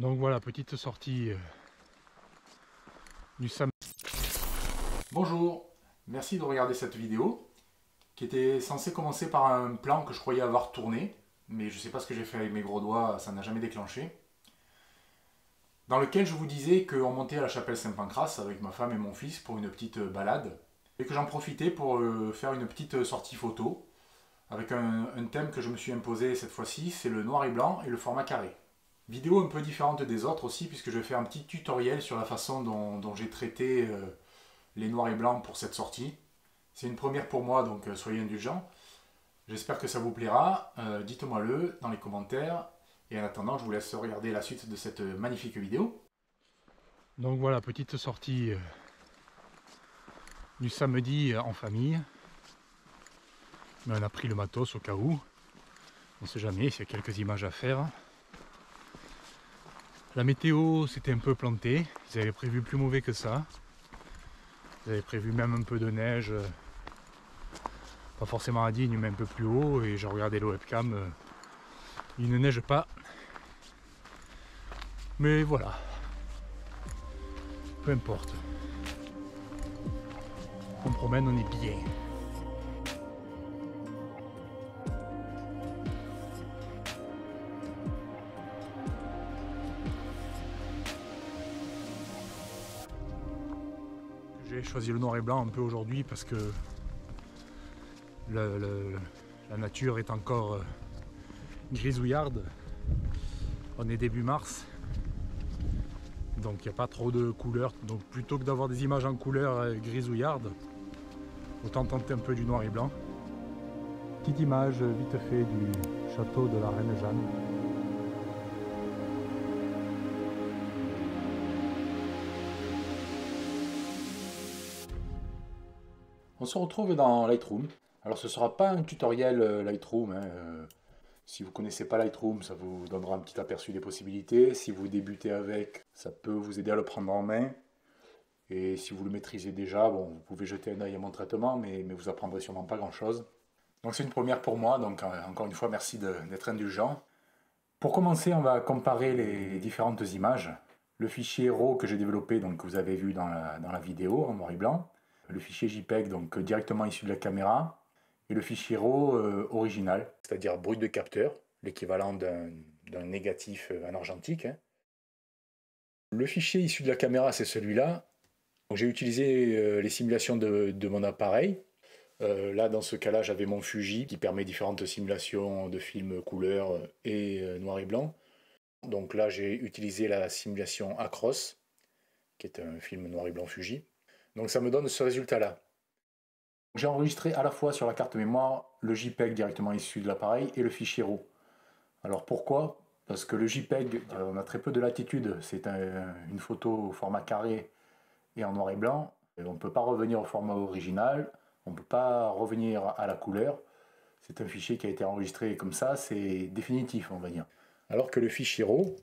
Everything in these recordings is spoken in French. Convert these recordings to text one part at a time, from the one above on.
Donc voilà, petite sortie du samedi. Bonjour, merci de regarder cette vidéo qui était censée commencer par un plan que je croyais avoir tourné, mais je ne sais pas ce que j'ai fait avec mes gros doigts, ça n'a jamais déclenché. Dans lequel je vous disais qu'on montait à la chapelle Saint-Pancrace avec ma femme et mon fils pour une petite balade, et que j'en profitais pour faire une petite sortie photo avec un thème que je me suis imposé cette fois-ci, c'est le noir et blanc et le format carré. Vidéo un peu différente des autres aussi, puisque je vais faire un petit tutoriel sur la façon dont j'ai traité les noirs et blancs pour cette sortie. C'est une première pour moi, donc soyez indulgents. J'espère que ça vous plaira. Dites-moi-le dans les commentaires. Et en attendant, je vous laisse regarder la suite de cette magnifique vidéo. Donc voilà, petite sortie du samedi en famille. Mais on a pris le matos au cas où. On ne sait jamais, s'il y a quelques images à faire. La météo s'était un peu plantée. Ils avaient prévu plus mauvais que ça. Ils avaient prévu même un peu de neige. Pas forcément à Digne, mais un peu plus haut. Et j'ai regardé le webcam. Il ne neige pas. Mais voilà. Peu importe. On promène, on est bien. J'ai choisi le noir et blanc un peu aujourd'hui parce que la nature est encore grisouillarde. On est début mars, donc il n'y a pas trop de couleurs. Donc plutôt que d'avoir des images en couleur grisouillarde, autant tenter un peu du noir et blanc. Petite image vite fait du château de la Reine Jeanne. On se retrouve dans Lightroom. Alors ce ne sera pas un tutoriel Lightroom. Si vous ne connaissez pas Lightroom, ça vous donnera un petit aperçu des possibilités. Si vous débutez avec, ça peut vous aider à le prendre en main. Et si vous le maîtrisez déjà, bon, vous pouvez jeter un œil à mon traitement, mais vous apprendrez sûrement pas grand-chose. Donc c'est une première pour moi, donc encore une fois, merci d'être indulgent. Pour commencer, on va comparer les différentes images. Le fichier RAW que j'ai développé, donc que vous avez vu dans la vidéo en noir et blanc. Le fichier JPEG, donc directement issu de la caméra. Et le fichier RAW original, c'est-à-dire brut de capteur, l'équivalent d'un négatif en argentique. Le fichier issu de la caméra, c'est celui-là. J'ai utilisé les simulations de mon appareil. Là, dans ce cas-là, j'avais mon Fuji qui permet différentes simulations de films couleur et noir et blanc. Donc là, j'ai utilisé la simulation Acros, qui est un film noir et blanc Fuji. Donc ça me donne ce résultat-là. J'ai enregistré à la fois sur la carte mémoire le JPEG directement issu de l'appareil et le fichier RAW. Alors pourquoi? Parce que le JPEG, on a très peu de latitude. C'est une photo au format carré et en noir et blanc. Et on ne peut pas revenir au format original. On ne peut pas revenir à la couleur. C'est un fichier qui a été enregistré comme ça, c'est définitif, on va dire. Alors que le fichier RAW,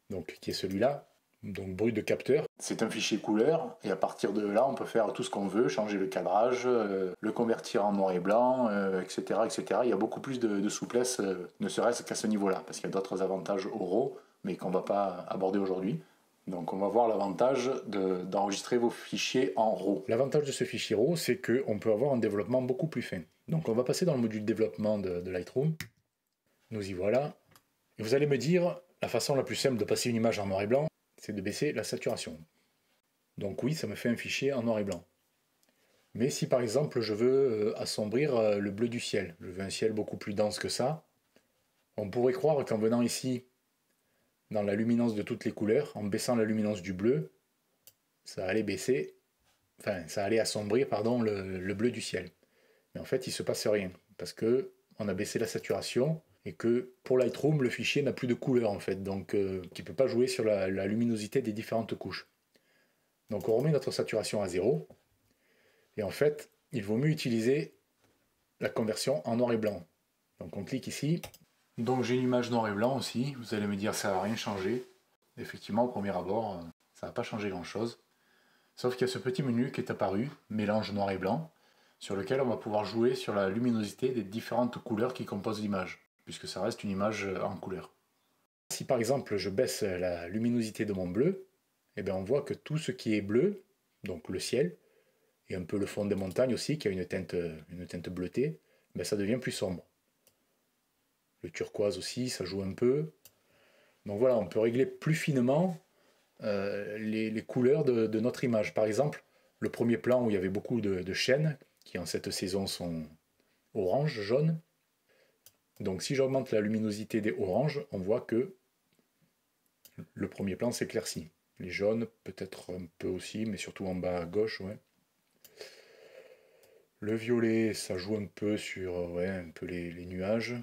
donc, qui est celui-là, donc brut de capteur, c'est un fichier couleur, et à partir de là, on peut faire tout ce qu'on veut, changer le cadrage, le convertir en noir et blanc, etc., etc. Il y a beaucoup plus de souplesse, ne serait-ce qu'à ce niveau-là, parce qu'il y a d'autres avantages au RAW, mais qu'on ne va pas aborder aujourd'hui. Donc on va voir l'avantage d'enregistrer vos fichiers en RAW. L'avantage de ce fichier RAW, c'est qu'on peut avoir un développement beaucoup plus fin. Donc on va passer dans le module développement de Lightroom. Nous y voilà. Et vous allez me dire, la façon la plus simple de passer une image en noir et blanc, c'est de baisser la saturation. Donc oui, ça me fait un fichier en noir et blanc. Mais si par exemple je veux assombrir le bleu du ciel, je veux un ciel beaucoup plus dense que ça, on pourrait croire qu'en venant ici, dans la luminance de toutes les couleurs, en baissant la luminance du bleu, ça allait baisser, enfin ça allait assombrir pardon, le bleu du ciel. Mais en fait il ne se passe rien, parce que on a baissé la saturation, et que pour Lightroom, le fichier n'a plus de couleur en fait, donc qui ne peut pas jouer sur la luminosité des différentes couches. Donc on remet notre saturation à 0, et en fait, il vaut mieux utiliser la conversion en noir et blanc. Donc on clique ici. Donc j'ai une image noir et blanc aussi, vous allez me dire ça n'a rien changé. Effectivement, au premier abord, ça n'a pas changé grand-chose. Sauf qu'il y a ce petit menu qui est apparu, mélange noir et blanc, sur lequel on va pouvoir jouer sur la luminosité des différentes couleurs qui composent l'image, puisque ça reste une image en couleur. Si par exemple je baisse la luminosité de mon bleu, eh bien on voit que tout ce qui est bleu, donc le ciel, et un peu le fond des montagnes aussi, qui a une teinte bleutée, ben ça devient plus sombre. Le turquoise aussi, ça joue un peu. Donc voilà, on peut régler plus finement les couleurs de notre image. Par exemple, le premier plan où il y avait beaucoup de chênes, qui en cette saison sont orange, jaune. Donc si j'augmente la luminosité des oranges, on voit que le premier plan s'éclaircit. Les jaunes, peut-être un peu aussi, mais surtout en bas à gauche, ouais. Le violet, ça joue un peu sur ouais, un peu les nuages.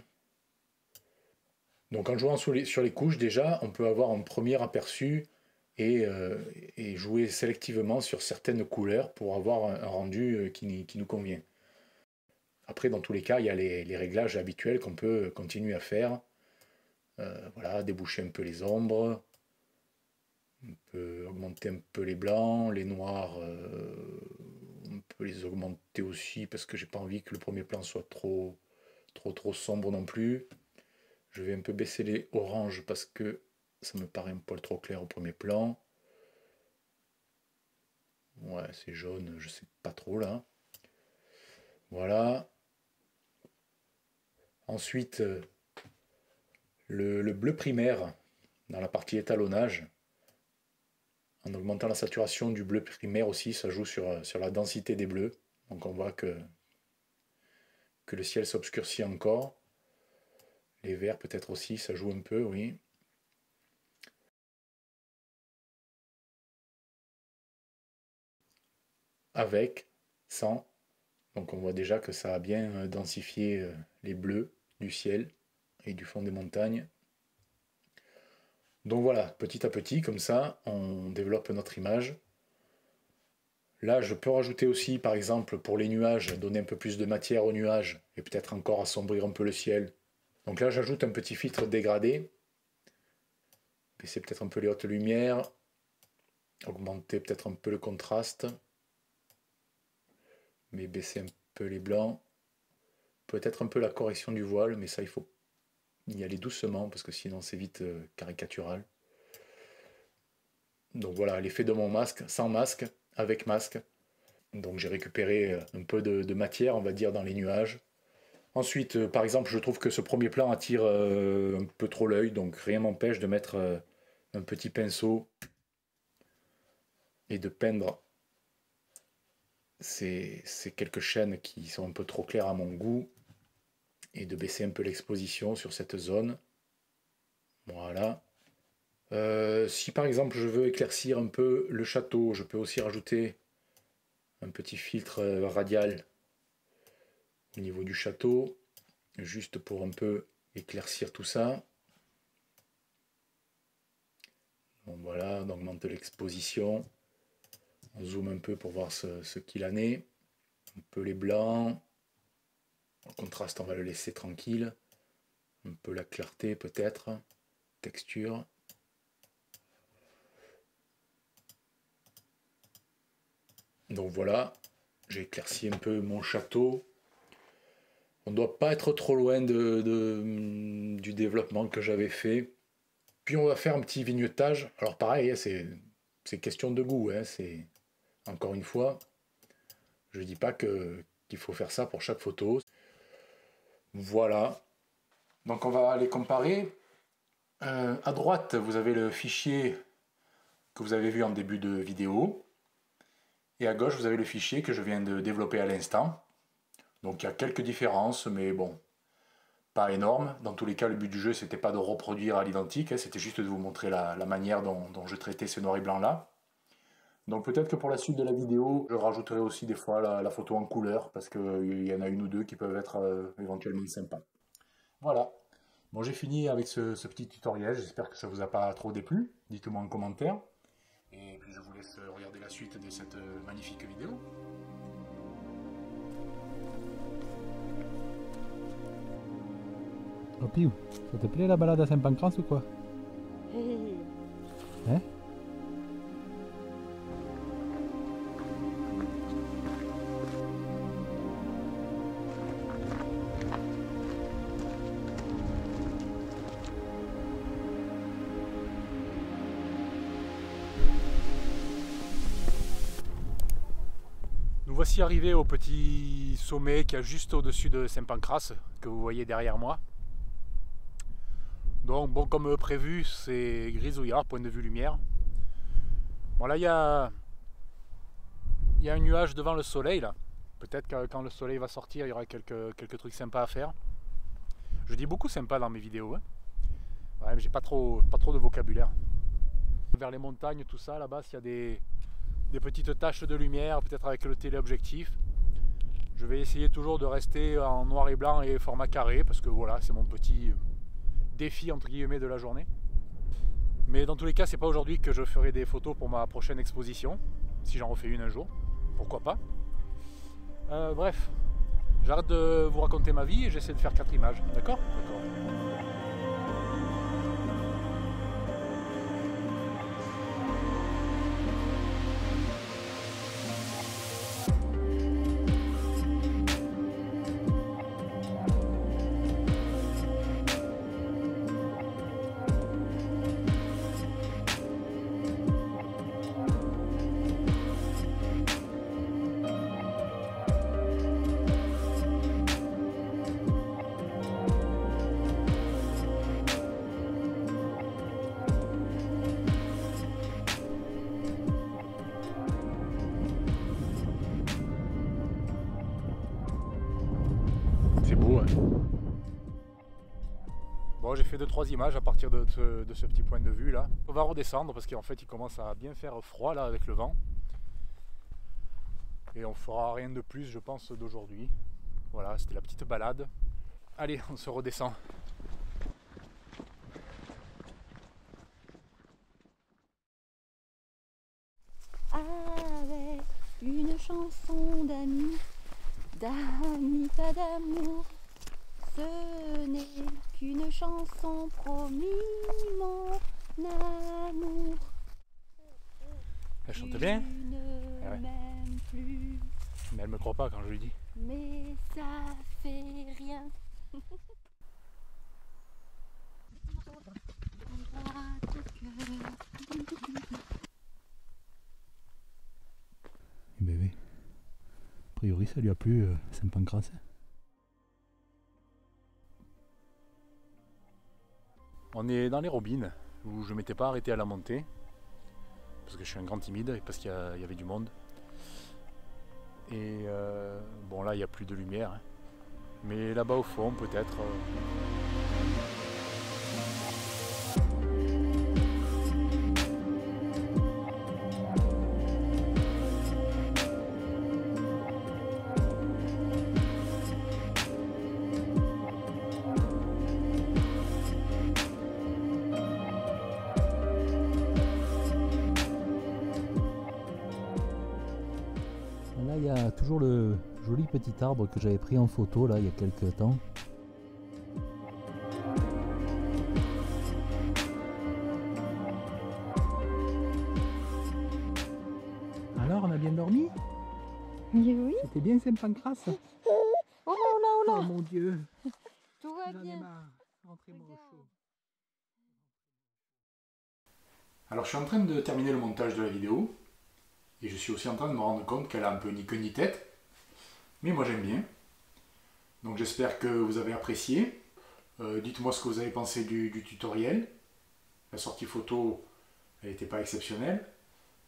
Donc en jouant sur les couches, déjà, on peut avoir un premier aperçu et jouer sélectivement sur certaines couleurs pour avoir un rendu qui nous convient. Après, dans tous les cas, il y a les réglages habituels qu'on peut continuer à faire. Voilà, déboucher un peu les ombres, on peut augmenter un peu les blancs, les noirs, on peut les augmenter aussi parce que j'ai pas envie que le premier plan soit trop sombre non plus. Je vais un peu baisser les oranges parce que ça me paraît un poil trop clair au premier plan. Ouais, c'est jaune, je sais pas trop là. Voilà. Ensuite, le bleu primaire dans la partie étalonnage. En augmentant la saturation du bleu primaire aussi, ça joue sur la densité des bleus. Donc on voit que le ciel s'obscurcit encore. Les verts peut-être aussi, ça joue un peu, oui. Avec, sans. Donc on voit déjà que ça a bien densifié les bleus du ciel et du fond des montagnes. Donc voilà, petit à petit, comme ça, on développe notre image. Là, je peux rajouter aussi, par exemple, pour les nuages, donner un peu plus de matière aux nuages et peut-être encore assombrir un peu le ciel. Donc là, j'ajoute un petit filtre dégradé. Baisser peut-être un peu les hautes lumières. Augmenter peut-être un peu le contraste. Mais baisser un peu les blancs. Peut-être un peu la correction du voile, mais ça, il faut y aller doucement parce que sinon c'est vite caricatural. Donc voilà, l'effet de mon masque, sans masque, avec masque. Donc j'ai récupéré un peu de matière, on va dire, dans les nuages. Ensuite, par exemple, je trouve que ce premier plan attire un peu trop l'œil, donc rien m'empêche de mettre un petit pinceau et de peindre ces quelques chaînes qui sont un peu trop claires à mon goût et de baisser un peu l'exposition sur cette zone. Voilà. Si par exemple je veux éclaircir un peu le château, je peux aussi rajouter un petit filtre radial au niveau du château, juste pour un peu éclaircir tout ça. Donc voilà, on augmente l'exposition. On zoome un peu pour voir ce qu'il en est. Un peu les blancs. Le contraste, on va le laisser tranquille. Un peu la clarté peut-être. Texture. Donc voilà, j'ai éclairci un peu mon château. On ne doit pas être trop loin du développement que j'avais fait. Puis on va faire un petit vignettage. Alors pareil, c'est question de goût. C'est encore une fois, je ne dis pas qu'il faut faire ça pour chaque photo. Voilà. Donc on va les comparer. À droite, vous avez le fichier que vous avez vu en début de vidéo. Et à gauche, vous avez le fichier que je viens de développer à l'instant. Donc il y a quelques différences, mais bon, pas énormes. Dans tous les cas, le but du jeu, c'était pas de reproduire à l'identique, c'était juste de vous montrer la manière dont je traitais ce noir et blanc là. Donc peut-être que pour la suite de la vidéo, je rajouterai aussi des fois la photo en couleur, parce qu'il y en a une ou deux qui peuvent être éventuellement sympas. Voilà. Bon, j'ai fini avec ce petit tutoriel, j'espère que ça vous a pas trop déplu. Dites-moi en commentaire. Et puis je vous laisse regarder la suite de cette magnifique vidéo. Oh Piou, ça te plaît la balade à Saint-Pancras ou quoi? Hein? voici arrivé au petit sommet qui est juste au-dessus de Saint-Pancrace, que vous voyez derrière moi. Donc bon, comme prévu, c'est grisouillard, point de vue lumière. Bon là, il y a un nuage devant le soleil là. Peut-être que quand le soleil va sortir, il y aura quelques trucs sympas à faire. Je dis beaucoup sympa dans mes vidéos. Hein. Ouais, mais j'ai pas trop de vocabulaire. Vers les montagnes, tout ça, là-bas, s'il y a des petites taches de lumière, peut-être avec le téléobjectif. Je vais essayer toujours de rester en noir et blanc et format carré, parce que voilà, c'est mon petit défi entre guillemets de la journée. Mais dans tous les cas, c'est pas aujourd'hui que je ferai des photos pour ma prochaine exposition, si j'en refais une un jour, pourquoi pas. Bref, j'arrête de vous raconter ma vie et j'essaie de faire 4 images, d'accord? D'accord. C'est beau, hein. Bon, j'ai fait 2-3 images à partir de ce petit point de vue là. On va redescendre parce qu'en fait il commence à bien faire froid là avec le vent. Et on fera rien de plus je pense d'aujourd'hui. Voilà, c'était la petite balade. Allez, on se redescend. Avec une chanson d'amis, pas d'amour, ce n'est qu'une chanson, promis mon amour. Elle chante bien. Tu ne Ouais. m'aimes plus, Mais elle me croit pas quand je lui dis. mais ça fait rien. Et bébé, a priori ça lui a plu Saint-Pancrace. On est dans les Robines, où je m'étais pas arrêté à la montée, parce que je suis un grand timide et parce qu'il y avait du monde. Et bon là il n'y a plus de lumière, hein. Mais là-bas au fond peut-être. Là, il y a toujours le joli petit arbre que j'avais pris en photo là il y a quelques temps. Alors, on a bien dormi? Oui, C'était bien Saint-Pancrace? oh là, oh là, oh Oh là, mon Dieu! tout va J'en ai bien. marre. Rentrez-moi au chaud. Alors je suis en train de terminer le montage de la vidéo et je suis aussi en train de me rendre compte qu'elle a un peu ni queue ni tête, mais moi j'aime bien. Donc j'espère que vous avez apprécié. Dites-moi ce que vous avez pensé du tutoriel. La sortie photo, elle n'était pas exceptionnelle,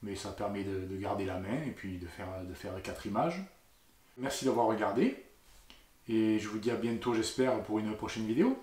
mais ça permet de garder la main et puis de faire 4 images. Merci d'avoir regardé et je vous dis à bientôt j'espère pour une prochaine vidéo.